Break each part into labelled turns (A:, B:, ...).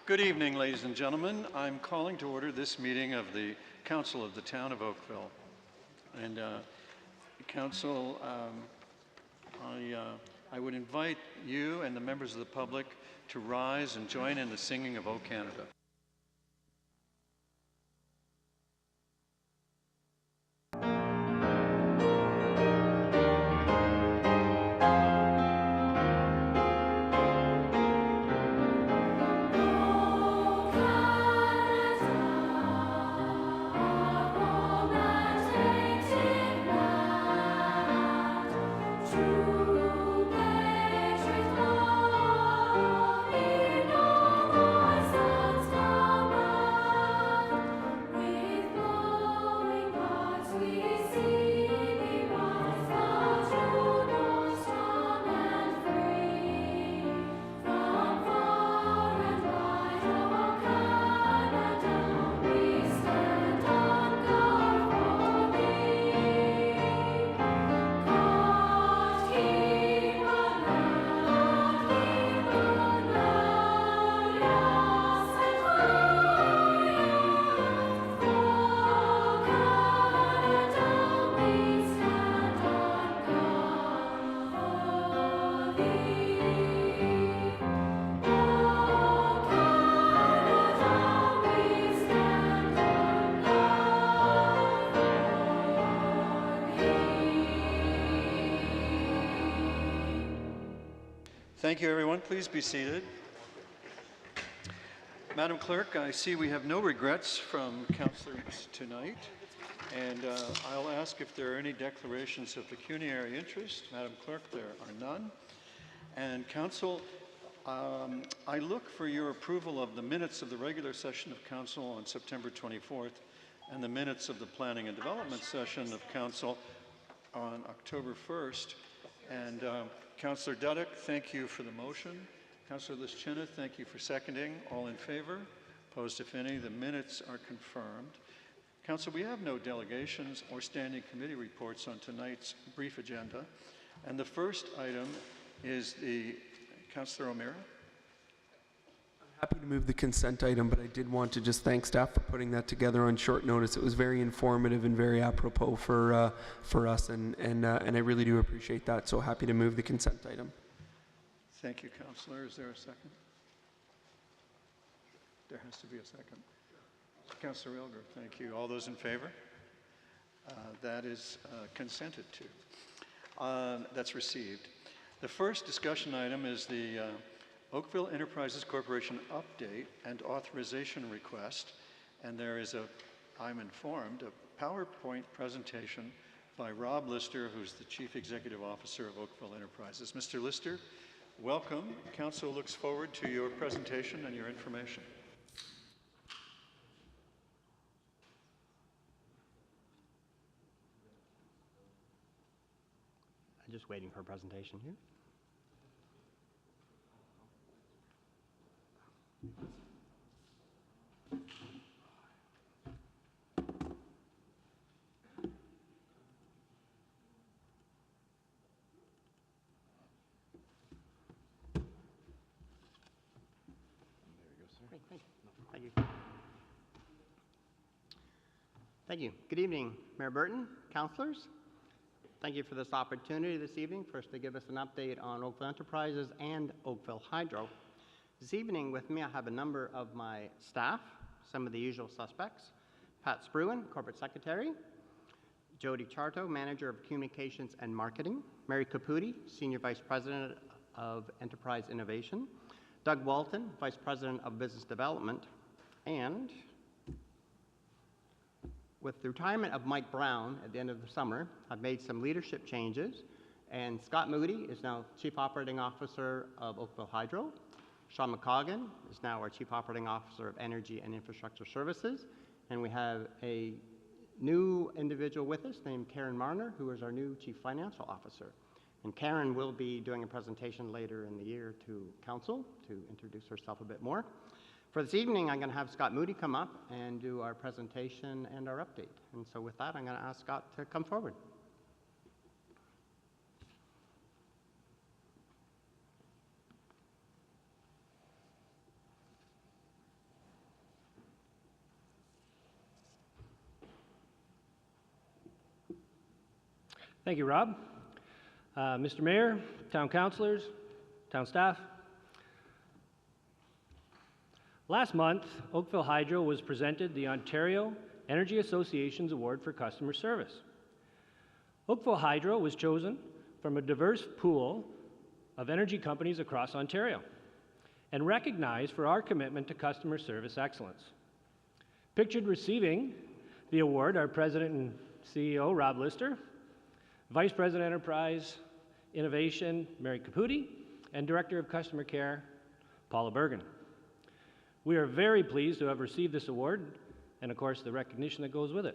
A: Good evening, ladies and gentlemen. I'm calling to order this meeting of the Council of the Town of Oakville. And Council, I would invite you and the members of the public to rise and join in the singing of O Canada. Thank you, everyone. Please be seated. Madam Clerk, I see we have no regrets from councillors tonight, and I'll ask if there are any declarations of pecuniary interest. Madam Clerk, there are none. And Council, I look for your approval of the minutes of the regular session of Council on September 24th and the minutes of the Planning and Development session of Council on October 1st. And Councillor Dudek, thank you for the motion. Councillor Lischina, thank you for seconding. All in favor? Opposed, if any. The minutes are confirmed. Council, we have no delegations or standing committee reports on tonight's brief agenda. And the first item is the, Councillor O'Meara.
B: Happy to move the consent item, but I did want to just thank staff for putting that together on short notice. It was very informative and very apropos for us, and I really do appreciate that. So happy to move the consent item.
A: Thank you, Councillor. Is there a second? There has to be a second. Councillor Ilger, thank you. All those in favor? That is consented to. That's received. The first discussion item is the Oakville Enterprises Corporation update and authorization request, and there is I'm informed, a PowerPoint presentation by Rob Lister, who's the Chief Executive Officer of Oakville Enterprises. Mr. Lister, welcome. Council looks forward to your presentation and your information.
C: I'm just waiting for a presentation here. Thank you. Thank you. Good evening, Mayor Burton, councillors. Thank you for this opportunity this evening, first to give us an update on Oakville Enterprises and Oakville Hydro. This evening with me I have a number of my staff, some of the usual suspects. Pat Spruan, Corporate Secretary. Jody Charto, Manager of Communications and Marketing. Mary Caputi, Senior Vice President of Enterprise Innovation. Doug Walton, Vice President of Business Development. And with the retirement of Mike Brown at the end of the summer, I've made some leadership changes, and Scott Moody is now Chief Operating Officer of Oakville Hydro. Sean McCoggan is now our Chief Operating Officer of Energy and Infrastructure Services, and we have a new individual with us named Karen Marner, who is our new Chief Financial Officer. And Karen will be doing a presentation later in the year to Council to introduce herself a bit more. For this evening, I'm going to have Scott Moody come up and do our presentation and our update. And so with that, I'm going to ask Scott to come forward.
D: Thank you, Rob. Mr. Mayor, town councilors, town staff. Last month, Oakville Hydro was presented the Ontario Energy Association's Award for Customer Service. Oakville Hydro was chosen from a diverse pool of energy companies across Ontario and recognized for our commitment to customer service excellence. Pictured receiving the award are President and CEO Rob Lister, Vice President Enterprise Innovation Mary Caputi, and Director of Customer Care Paula Bergen. We are very pleased to have received this award and, of course, the recognition that goes with it.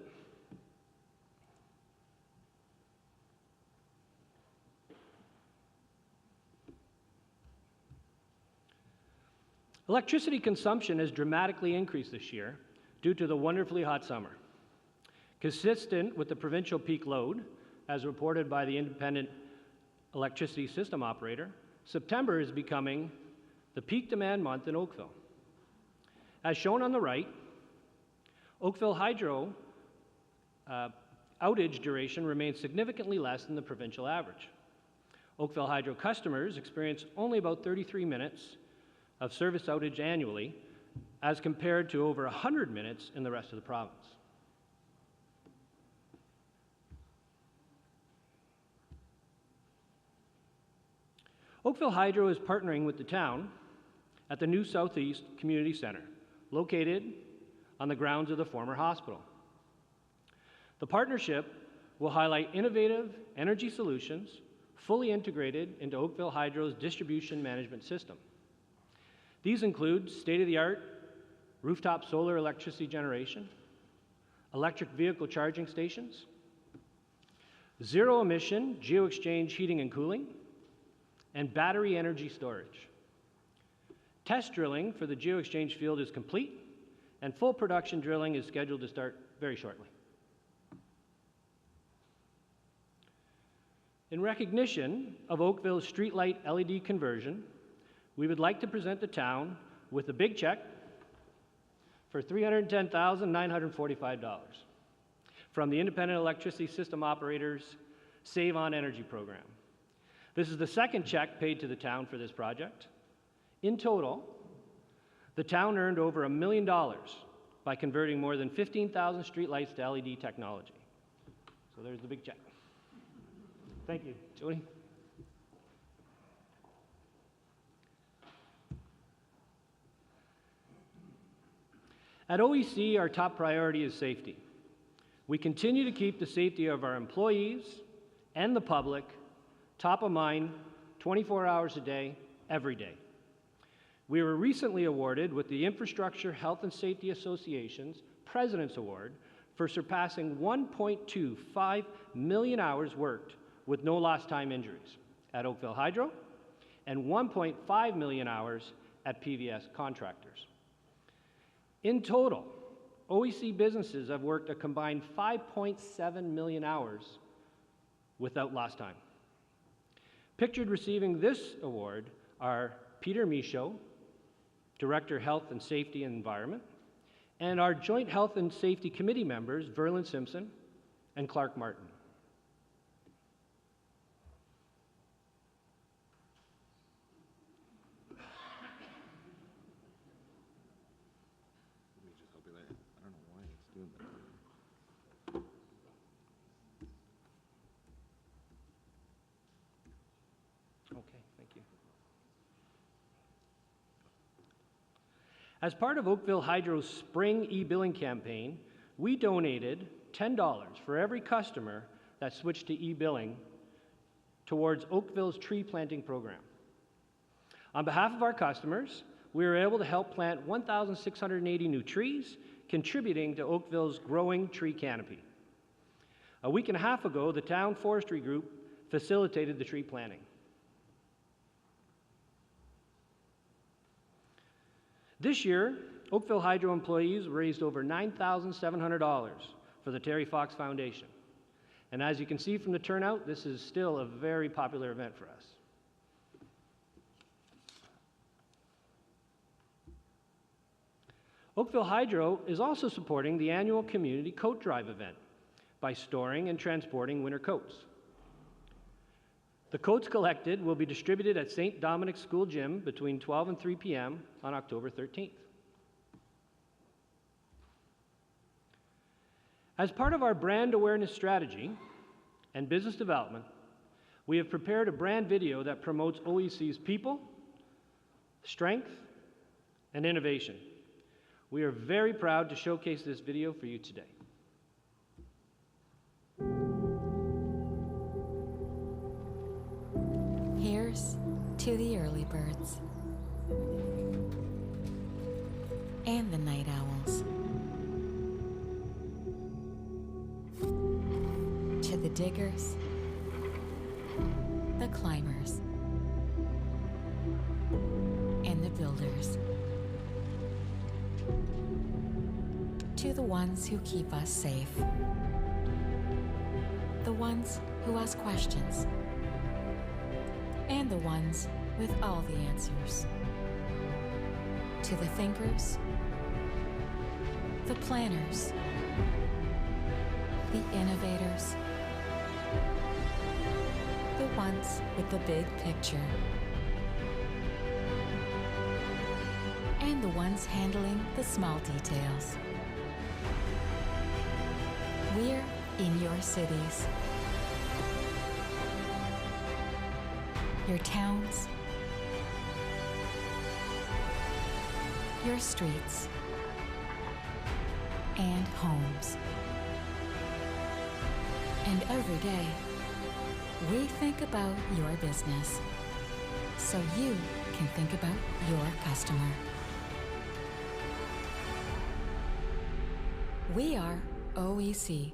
D: Electricity consumption has dramatically increased this year due to the wonderfully hot summer. Consistent with the provincial peak load, as reported by the independent electricity system operator, September is becoming the peak demand month in Oakville. As shown on the right, Oakville Hydro outage duration remains significantly less than the provincial average. Oakville Hydro customers experience only about 33 minutes of service outage annually, as compared to over 100 minutes in the rest of the province. Oakville Hydro is partnering with the town at the new Southeast Community Centre, located on the grounds of the former hospital. The partnership will highlight innovative energy solutions fully integrated into Oakville Hydro's distribution management system. These include state-of-the-art rooftop solar electricity generation, electric vehicle charging stations, zero-emission geo-exchange heating and cooling, and battery energy storage. Test drilling for the geo-exchange field is complete, and full production drilling is scheduled to start very shortly. In recognition of Oakville's streetlight LED conversion, we would like to present the town with a big check for $310,945 from the Independent Electricity System Operators Save on Energy program. This is the second check paid to the town for this project. In total, the town earned over $1 million by converting more than 15,000 streetlights to LED technology. So there's the big check. Thank you. Jody? At OEC, our top priority is safety. We continue to keep the safety of our employees and the public top of mind 24 hours a day, every day. We were recently awarded with the Infrastructure Health and Safety Association's President's Award for surpassing 1.25 million hours worked with no lost time injuries at Oakville Hydro and 1.5 million hours at PVS contractors. In total, OEC businesses have worked a combined 5.7 million hours without lost time. Pictured receiving this award are Peter Michaud, Director Health and Safety and Environment, and our Joint Health and Safety Committee members, Verlin Simpson and Clark Martin. As part of Oakville Hydro's spring e-billing campaign, we donated $10 for every customer that switched to e-billing towards Oakville's tree planting program. On behalf of our customers, we were able to help plant 1,680 new trees, contributing to Oakville's growing tree canopy. A week and a half ago, the town forestry group facilitated the tree planting. This year, Oakville Hydro employees raised over $9,700 for the Terry Fox Foundation. And as you can see from the turnout, this is still a very popular event for us. Oakville Hydro is also supporting the annual community coat drive event by storing and transporting winter coats. The codes collected will be distributed at St. Dominic's School Gym between 12 and 3 p.m. on October 13th. As part of our brand awareness strategy and business development, we have prepared a brand video that promotes OEC's people, strength, and innovation. We are very proud to showcase this video for you today.
E: Here's to the early birds and the night owls, to the diggers, the climbers, and the builders, to the ones who keep us safe, the ones who ask questions, and the ones with all the answers. To the thinkers, the planners, the innovators, the ones with the big picture, and the ones handling the small details. We're in your cities, your towns, your streets, and homes. And every day, we think about your business, so you can think about your customer. We are OEC,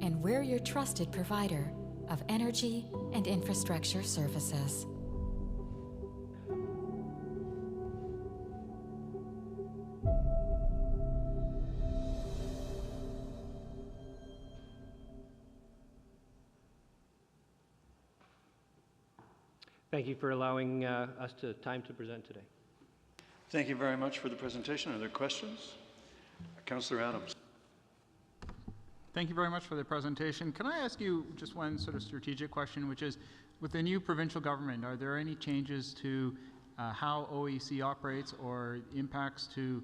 E: and we're your trusted provider of energy and infrastructure services.
D: Thank you for allowing us time to present today.
A: Thank you very much for the presentation. Are there questions? Councillor Adams.
F: Thank you very much for the presentation. Can I ask you just one sort of strategic question, which is, with the new provincial government, are there any changes to how OEC operates or impacts to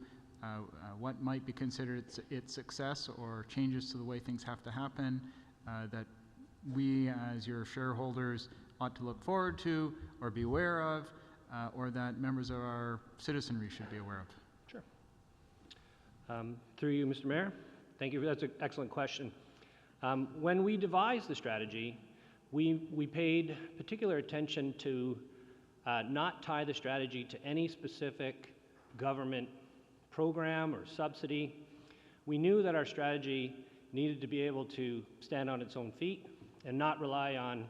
F: what might be considered its success, or changes to the way things have to happen that we as your shareholders ought to look forward to or be aware of, or that members of our citizenry should be aware of?
D: Sure. Through you, Mr. Mayor. Thank you. That's an excellent question. When we devised the strategy, we paid particular attention to not tie the strategy to any specific government program or subsidy. We knew that our strategy needed to be able to stand on its own feet and not rely on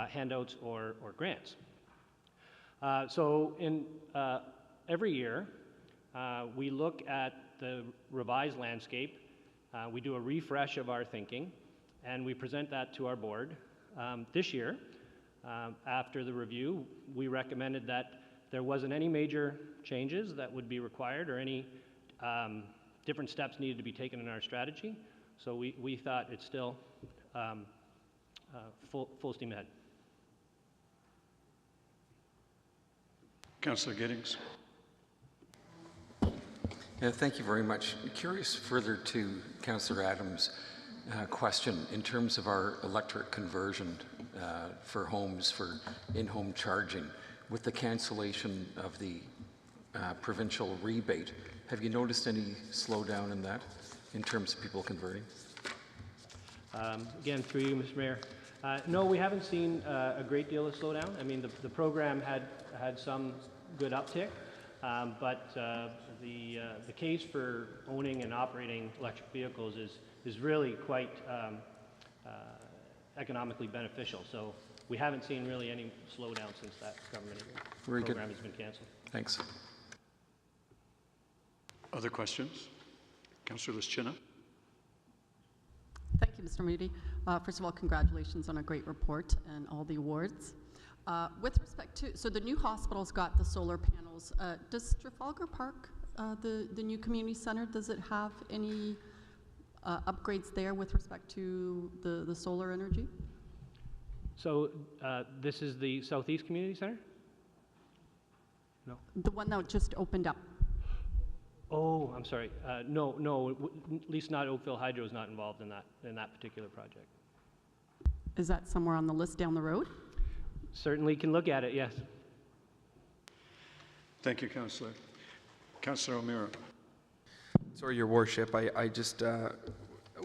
D: handouts or grants. So in every year, we look at the revised landscape, we do a refresh of our thinking, and we present that to our board. This year, after the review, we recommended that there wasn't any major changes that would be required or any different steps needed to be taken in our strategy. So we thought it's still full steam ahead.
A: Councillor Giddings.
G: Thank you very much. Curious further to Councillor Adams' question in terms of our electric conversion for homes, for in-home charging. With the cancellation of the provincial rebate, have you noticed any slowdown in that in terms of people converting?
D: Again, through you, Mr. Mayor. No, we haven't seen a great deal of slowdown. I mean, the program had some good uptick, but the case for owning and operating electric vehicles is really quite economically beneficial. So we haven't seen really any slowdown since that government program has been canceled.
G: Thanks.
A: Other questions? Councillor Lischina.
H: Thank you, Mr. Moody. First of all, congratulations on a great report and all the awards. With respect to, so the new hospital's got the solar panels. Does Trafalgar Park, the new community center, does it have any upgrades there with respect to the solar energy?
D: So this is the Southeast Community Center? No.
H: The one that just opened up.
D: Oh, I'm sorry. No, at least not Oakville Hydro is not involved in that particular project.
H: Is that somewhere on the list down the road?
D: Certainly can look at it, yes.
A: Thank you, Councillor. Councillor O'Meara.
B: Sorry, Your Worship, I just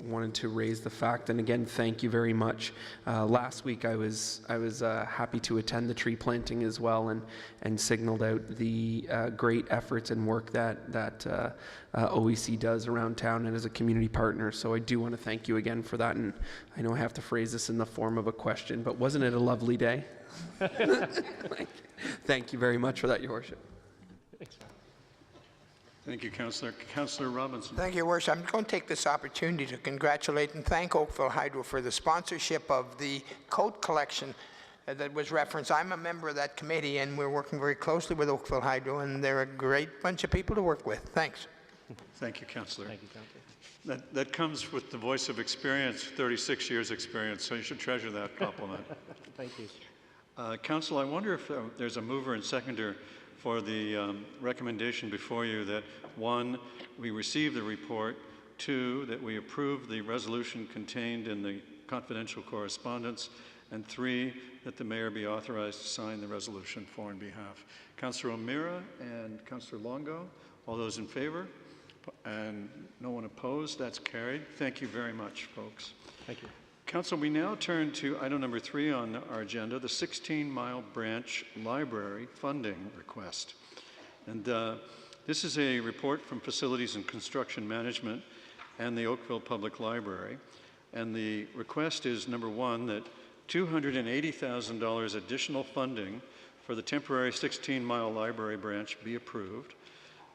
B: wanted to raise the fact, and again, thank you very much. Last week I was happy to attend the tree planting as well, and signaled out the great efforts and work that OEC does around town and as a community partner. So I do want to thank you again for that, and I know I have to phrase this in the form of a question, but wasn't it a lovely day? Thank you very much for that, Your Worship.
D: Thanks.
A: Thank you, Councillor. Councillor Robinson.
I: Thank you, Your Worship. I'm going to take this opportunity to congratulate and thank Oakville Hydro for the sponsorship of the coat collection that was referenced. I'm a member of that committee, and we're working very closely with Oakville Hydro, and they're a great bunch of people to work with. Thanks.
A: Thank you, Councillor.
D: Thank you, Councillor.
A: That comes with the voice of experience, 36 years experience, so you should treasure that compliment.
D: Thank you.
A: Council, I wonder if there's a mover and seconder for the recommendation before you that, 1, we receive the report, 2, that we approve the resolution contained in the confidential correspondence, and 3, that the mayor be authorized to sign the resolution for and behalf. Councillor O'Meara and Councillor Longo, all those in favor? And no one opposed? That's carried. Thank you very much, folks.
D: Thank you.
A: Council, we now turn to item number 3 on our agenda, the 16 Mile Branch Library funding request. And this is a report from Facilities and Construction Management and the Oakville Public Library. And the request is, number 1, that $280,000 additional funding for the temporary 16 Mile Library branch be approved,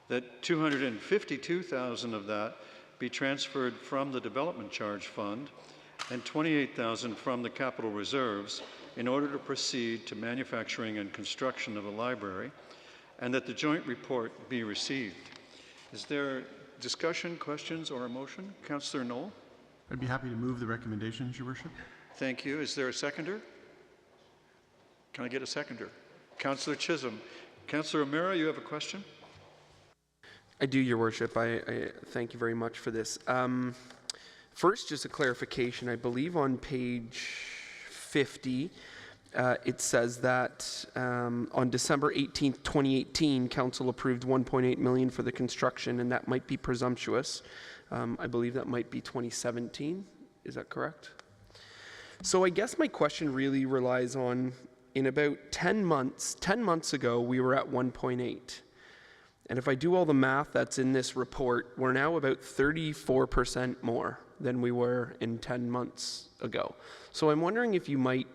A: that $252,000 of that be transferred from the Development Charge Fund, and $28,000 from the capital reserves in order to proceed to manufacturing and construction of a library, and that the joint report be received. Is there discussion, questions, or a motion? Councillor Knoll?
J: I'd be happy to move the recommendations, Your Worship.
A: Thank you. Is there a seconder? Can I get a seconder? Councillor Chisholm. Councillor O'Meara, you have a question?
B: I do, Your Worship. I thank you very much for this. First, just a clarification. I believe on page 50, it says that on December 18th, 2018, Council approved $1.8 million for the construction, and that might be presumptuous. I believe that might be 2017. Is that correct? So I guess my question really relies on, in about 10 months ago, we were at 1.8. And if I do all the math that's in this report, we're now about 34% more than we were in 10 months ago. So I'm wondering if you might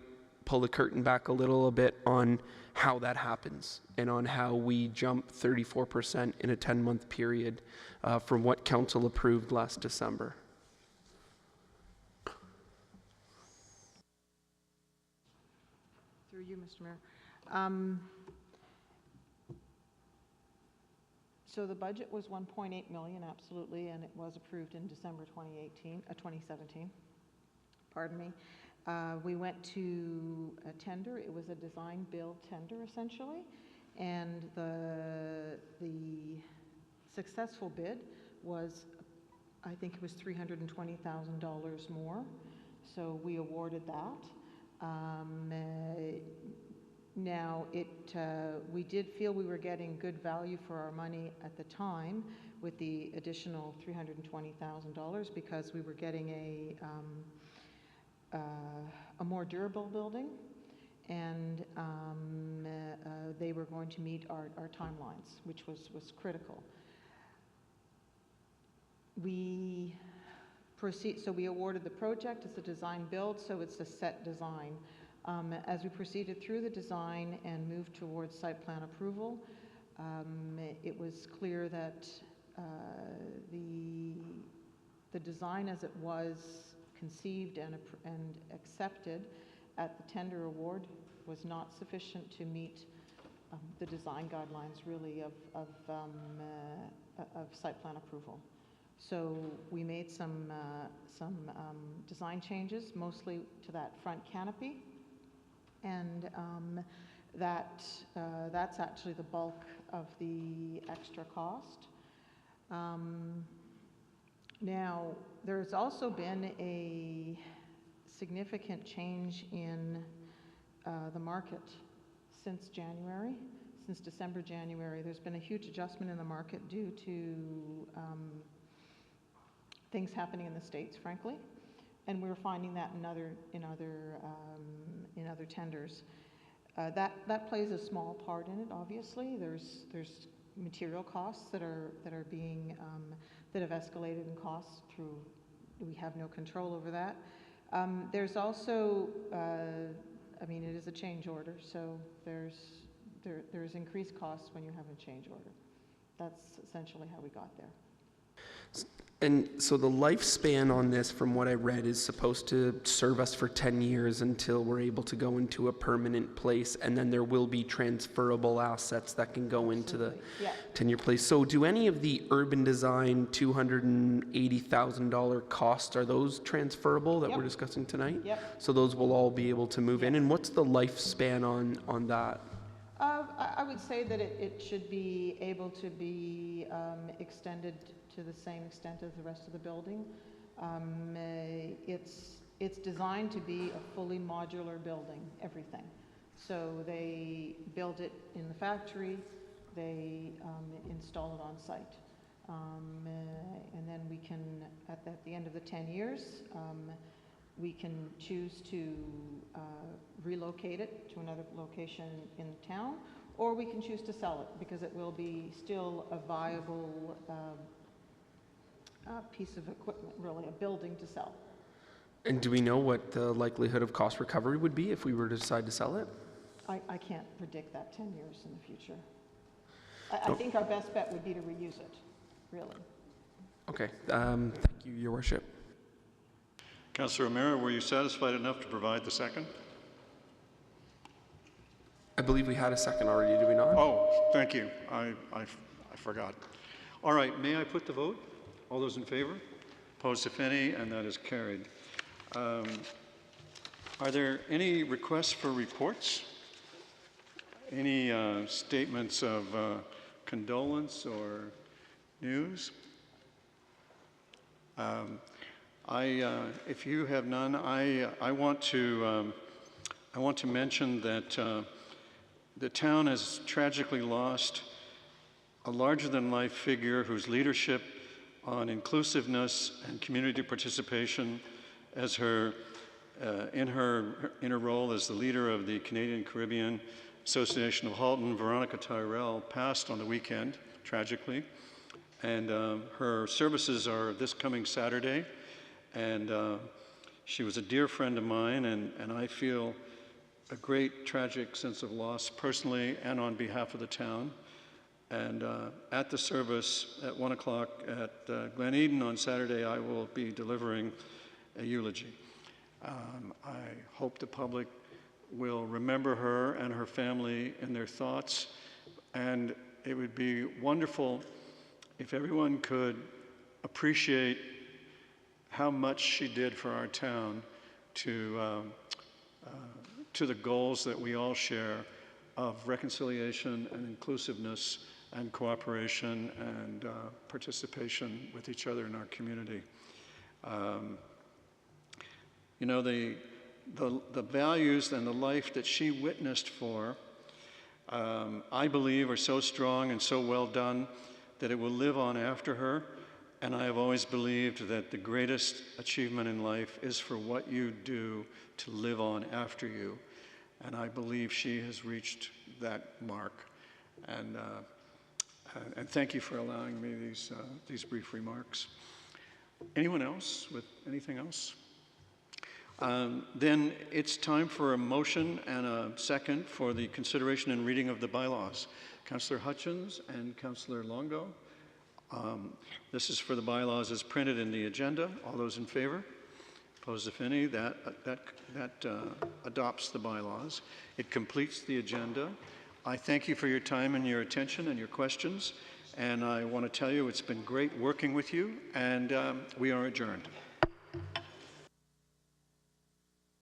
B: pull the curtain back a little bit on how that happens and on how we jump 34% in a 10-month period from what Council approved last December.
K: Through you, Mr. Mayor. So the budget was 1.8 million, absolutely, and it was approved in December 2017. Pardon me. We went to a tender. It was a design build tender, essentially, and the successful bid was, I think it was $320,000 more. So we awarded that. Now, we did feel we were getting good value for our money at the time with the additional $320,000 because we were getting a more durable building, and they were going to meet our timelines, which was critical. So we awarded the project. It's a design build, so it's a set design. As we proceeded through the design and moved towards site plan approval, it was clear that the design as it was conceived and accepted at the tender award was not sufficient to meet the design guidelines really of site plan approval. So we made some design changes, mostly to that front canopy. And that's actually the bulk of the extra cost. Now, there's also been a significant change in the market since January. Since December, January, there's been a huge adjustment in the market due to things happening in the States, frankly, and we're finding that in other tenders. That plays a small part in it. Obviously, there's material costs that are being that have escalated in costs through. We have no control over that. There's also, I mean, it is a change order, so there's increased costs when you have a change order. That's essentially how we got there.
B: And so the lifespan on this, from what I read, is supposed to serve us for 10 years until we're able to go into a permanent place, and then there will be transferable assets that can go into the 10-year place. So do any of the urban design $280,000 costs, are those transferable that we're discussing tonight?
K: Yep.
B: So those will all be able to move in, and what's the lifespan on that?
K: I would say that it should be able to be extended to the same extent as the rest of the building. It's designed to be a fully modular building, everything. So they build it in the factory, they install it on site. And then we can, at the end of the 10 years, we can choose to relocate it to another location in town, or we can choose to sell it because it will be still a viable piece of equipment, really, a building to sell.
B: And do we know what the likelihood of cost recovery would be if we were to decide to sell it?
K: I can't predict that 10 years in the future. I think our best bet would be to reuse it, really.
B: Okay, thank you, Your Worship.
A: Councillor O'Meara, were you satisfied enough to provide the second?
B: I believe we had a second already, did we not?
A: Oh, thank you. I forgot. All right, may I put the vote? All those in favor? Opposed, if any, and that is carried. Are there any requests for reports? Any statements of condolence or news? If you have none, I want to mention that the town has tragically lost a larger-than-life figure whose leadership on inclusiveness and community participation as in her role as the leader of the Canadian Caribbean Association of Halton, Veronica Tyrell, passed on the weekend, tragically. And her services are this coming Saturday. And she was a dear friend of mine, and I feel a great tragic sense of loss personally and on behalf of the town. And at the service at 1 o'clock at Glen Eden on Saturday, I will be delivering a eulogy. I hope the public will remember her and her family in their thoughts, and it would be wonderful if everyone could appreciate how much she did for our town to the goals that we all share of reconciliation and inclusiveness and cooperation and participation with each other in our community. You know, the values and the life that she witnessed for, I believe, are so strong and so well done that it will live on after her. And I have always believed that the greatest achievement in life is for what you do to live on after you. And I believe she has reached that mark. And thank you for allowing me these brief remarks. Anyone else with anything else? Then it's time for a motion and a second for the consideration and reading of the bylaws. Councillor Hutchins and Councillor Longo. This is for the bylaws as printed in the agenda. All those in favor? Opposed, if any? That adopts the bylaws. It completes the agenda. I thank you for your time and your attention and your questions. And I want to tell you it's been great working with you, and we are adjourned.